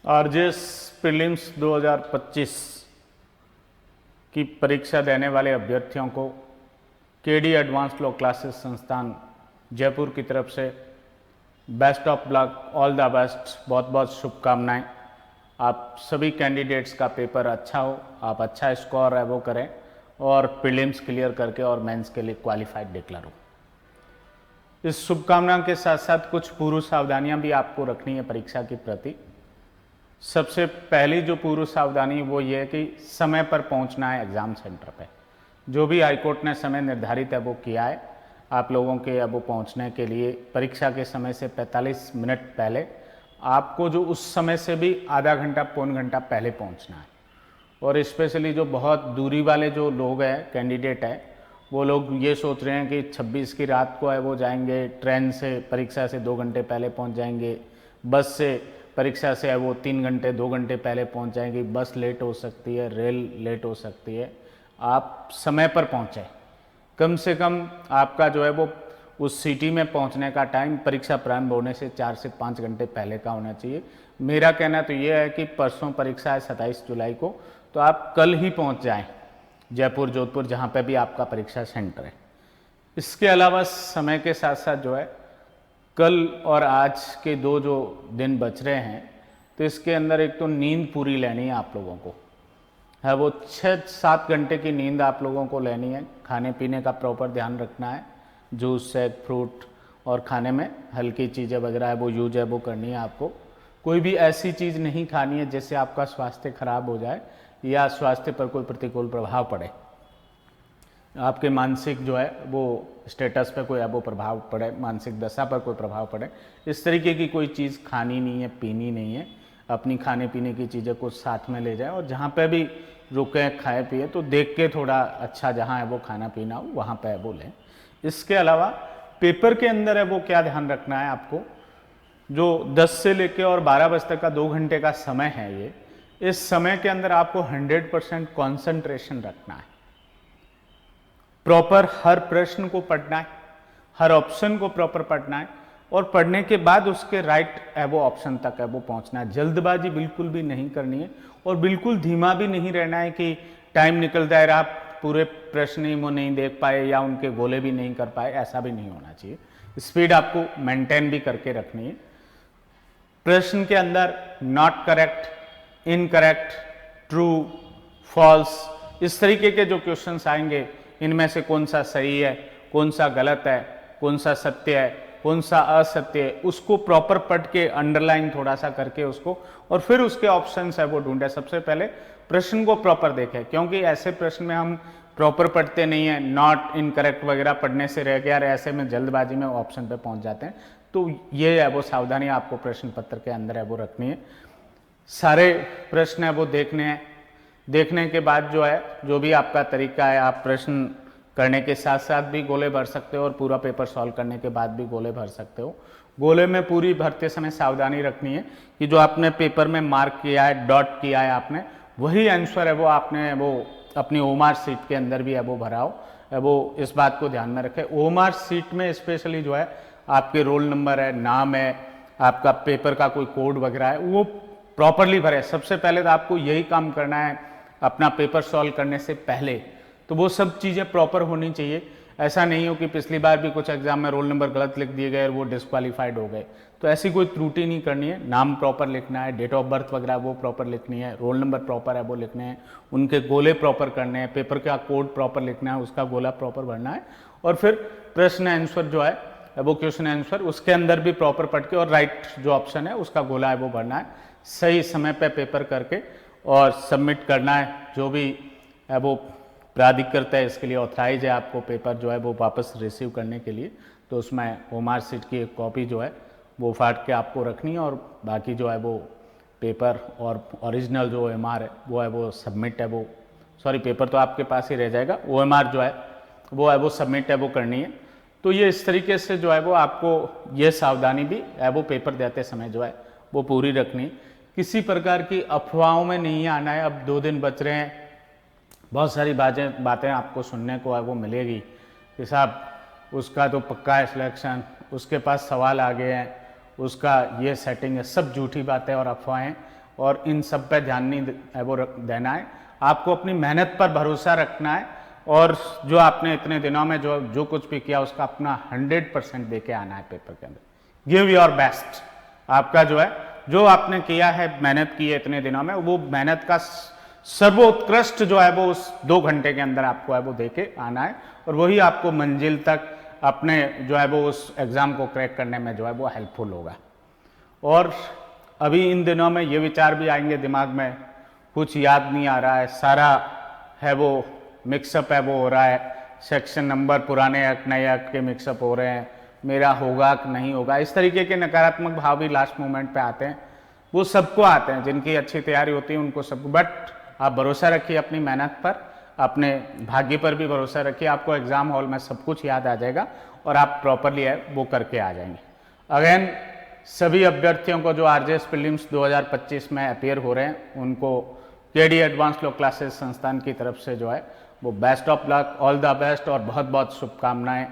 RJS prelims 2025 की परीक्षा देने वाले अभ्यर्थियों को केडी एडवांस्ड लॉ क्लासेस संस्थान जयपुर की तरफ से best of luck, all the best, बहुत बहुत शुभकामनाएं। आप सभी कैंडिडेट्स का पेपर अच्छा हो, आप अच्छा स्कोर है वो करें और प्रीलिम्स क्लियर करके और मेंस के लिए क्वालिफाइड डिक्लेयर हो। इस शुभकामनाओं के साथ साथ कुछ पूर्व सावधानियां भी आपको रखनी है परीक्षा के प्रति। सबसे पहली जो पूर्व सावधानी वो ये है कि समय पर पहुंचना है एग्ज़ाम सेंटर पे। जो भी हाईकोर्ट ने समय निर्धारित है वो किया है आप लोगों के अब वो पहुंचने के लिए परीक्षा के समय से 45 मिनट पहले आपको जो उस समय से भी आधा घंटा पौन घंटा पहले पहुंचना है। और स्पेशली जो बहुत दूरी वाले जो लोग हैं कैंडिडेट हैं वो लोग ये सोच रहे हैं कि 26 की रात को है वो जाएंगे ट्रेन से, परीक्षा से 2 घंटे पहले पहुंच जाएंगे, बस से परीक्षा से है वो 3 घंटे 2 घंटे पहले पहुंच जाएंगी, बस लेट हो सकती है, रेल लेट हो सकती है। आप समय पर पहुंचे, कम से कम आपका जो है वो उस सिटी में पहुंचने का टाइम परीक्षा प्रारंभ होने से 4 से 5 घंटे पहले का होना चाहिए। मेरा कहना तो ये है कि परसों परीक्षा है 27 जुलाई को, तो आप कल ही पहुंच जाएं जयपुर, जोधपुर, जहां पे भी आपका परीक्षा सेंटर है। इसके अलावा समय के साथ साथ जो है कल और आज के 2 जो दिन बच रहे हैं तो इसके अंदर एक तो नींद पूरी लेनी है आप लोगों को, है वो 6-7 घंटे की नींद आप लोगों को लेनी है। खाने पीने का प्रॉपर ध्यान रखना है, जूस, शेक, फ्रूट और खाने में हल्की चीज़ें वगैरह है वो यूज है वो करनी है आपको। कोई भी ऐसी चीज़ नहीं खानी है जिससे आपका स्वास्थ्य खराब हो जाए या स्वास्थ्य पर कोई प्रतिकूल प्रभाव पड़े, आपके मानसिक जो है वो स्टेटस पे कोई वो प्रभाव पड़े, मानसिक दशा पर कोई प्रभाव पड़े, इस तरीके की कोई चीज़ खानी नहीं है, पीनी नहीं है। अपनी खाने पीने की चीज़ें कुछ साथ में ले जाए और जहाँ पे भी रुके खाए पिए तो देख के थोड़ा अच्छा जहाँ है वो खाना पीना हो वहाँ पे वो लें। इसके अलावा पेपर के अंदर है वो क्या ध्यान रखना है आपको, जो 10 से लेकर और 12 बजे तक का 2 घंटे का समय है ये, इस समय के अंदर आपको 100% कॉन्सेंट्रेशन रखना है। प्रॉपर हर प्रश्न को पढ़ना है, हर ऑप्शन को प्रॉपर पढ़ना है और पढ़ने के बाद उसके राइट है वो ऑप्शन तक है वो पहुंचना है। जल्दबाजी बिल्कुल भी नहीं करनी है और बिल्कुल धीमा भी नहीं रहना है कि टाइम निकल जाए आप पूरे प्रश्न ही वो नहीं देख पाए या उनके गोले भी नहीं कर पाए, ऐसा भी नहीं होना चाहिए। स्पीड आपको मेंटेन भी करके रखनी है। प्रश्न के अंदर not correct, incorrect, true, false, इस तरीके के जो क्वेश्चंस आएंगे इनमें से कौन सा सही है, कौन सा गलत है, कौन सा सत्य है, कौन सा असत्य है, उसको प्रॉपर पढ़ के अंडरलाइन थोड़ा सा करके उसको और फिर उसके ऑप्शंस है वो ढूंढे। सबसे पहले प्रश्न को प्रॉपर देखें, क्योंकि ऐसे प्रश्न में हम प्रॉपर पढ़ते नहीं है, नॉट, इनकरेक्ट वगैरह पढ़ने से रह गया, ऐसे में जल्दबाजी में ऑप्शन पे पहुंच जाते हैं। तो ये है वो सावधानी आपको प्रश्न पत्र के अंदर है वो रखनी है। सारे प्रश्न है वो देखने हैं, देखने के बाद जो है जो भी आपका तरीका है, आप प्रश्न करने के साथ साथ भी गोले भर सकते हो और पूरा पेपर सॉल्व करने के बाद भी गोले भर सकते हो। गोले में पूरी भरते समय सावधानी रखनी है कि जो आपने पेपर में मार्क किया है, डॉट किया है आपने, वही आंसर है वो आपने वो अपनी ओएमआर सीट के अंदर भी है वो भराओ, वो इस बात को ध्यान में रखें। ओएमआर सीट में स्पेशली जो है आपके रोल नंबर है, नाम है, आपका पेपर का कोई कोड वगैरह है वो प्रॉपरली भरे। सबसे पहले तो आपको यही काम करना है अपना पेपर सॉल्व करने से पहले, तो वो सब चीज़ें प्रॉपर होनी चाहिए। ऐसा नहीं हो कि पिछली बार भी कुछ एग्जाम में रोल नंबर गलत लिख दिए गए और वो डिस्क्वालीफाइड हो गए, तो ऐसी कोई त्रुटि नहीं करनी है। नाम प्रॉपर लिखना है, डेट ऑफ बर्थ वगैरह वो प्रॉपर लिखनी है, रोल नंबर प्रॉपर है वो लिखने हैं, उनके गोले प्रॉपर करने हैं, पेपर का कोड प्रॉपर लिखना है, उसका गोला प्रॉपर भरना है और फिर प्रश्न आंसर जो है वो क्वेश्चन आंसर उसके अंदर भी प्रॉपर पढ़ के और राइट जो ऑप्शन है उसका गोला है वो भरना है, सही समय पे पेपर करके और सबमिट करना है। जो भी है वो प्राधिकृत है इसके लिए ऑथराइज है आपको पेपर जो है वो वापस रिसीव करने के लिए, तो उसमें ओएमआर सीट की एक कॉपी जो है वो फाड़ के आपको रखनी है और बाकी जो है वो पेपर और ओरिजिनल जो ओएमआर है वो सबमिट है वो, सॉरी पेपर तो आपके पास ही रह जाएगा, ओएमआर जो है वो सबमिट है वो करनी है। तो ये इस तरीके से जो है वो आपको ये सावधानी भी है वो पेपर देते समय जो है वो पूरी रखनी। किसी प्रकार की अफवाहों में नहीं आना है। अब 2 दिन बच रहे हैं, बहुत सारी बातें आपको सुनने को है वो मिलेगी कि साहब उसका तो पक्का है सिलेक्शन, उसके पास सवाल आ गए हैं, उसका ये सेटिंग है, सब झूठी बातें और अफवाहें और इन सब पे ध्यान नहीं है वो देना है। आपको अपनी मेहनत पर भरोसा रखना है और जो आपने इतने दिनों में जो कुछ भी किया उसका अपना 100% दे के आना है पेपर के अंदर। Give your best. आपका जो है जो आपने किया है, मेहनत की है इतने दिनों में, वो मेहनत का सर्वोत्कृष्ट जो है वो उस 2 घंटे के अंदर आपको है वो दे के आना है और वही आपको मंजिल तक अपने जो है वो उस एग्ज़ाम को क्रैक करने में जो है वो हेल्पफुल होगा। और अभी इन दिनों में ये विचार भी आएंगे दिमाग में, कुछ याद नहीं आ रहा है, सारा है वो मिक्सअप है वो हो रहा है, सेक्शन नंबर पुराने एक्ट नए एक्ट के मिक्सअप हो रहे हैं, मेरा होगा कि नहीं होगा, इस तरीके के नकारात्मक भाव भी लास्ट मोमेंट पे आते हैं। वो सबको आते हैं, जिनकी अच्छी तैयारी होती है उनको सबको। बट आप भरोसा रखिए अपनी मेहनत पर, अपने भाग्य पर भी भरोसा रखिए, आपको एग्ज़ाम हॉल में सब कुछ याद आ जाएगा और आप प्रॉपरली है वो करके आ जाएंगे। अगेन सभी अभ्यर्थियों को जो आरजेएस प्रीलिम्स 2025 में अपीयर हो रहे हैं उनको केडी एडवांस लॉ क्लासेस संस्थान की तरफ से जो है वो best of luck, all the best और बहुत बहुत शुभकामनाएं।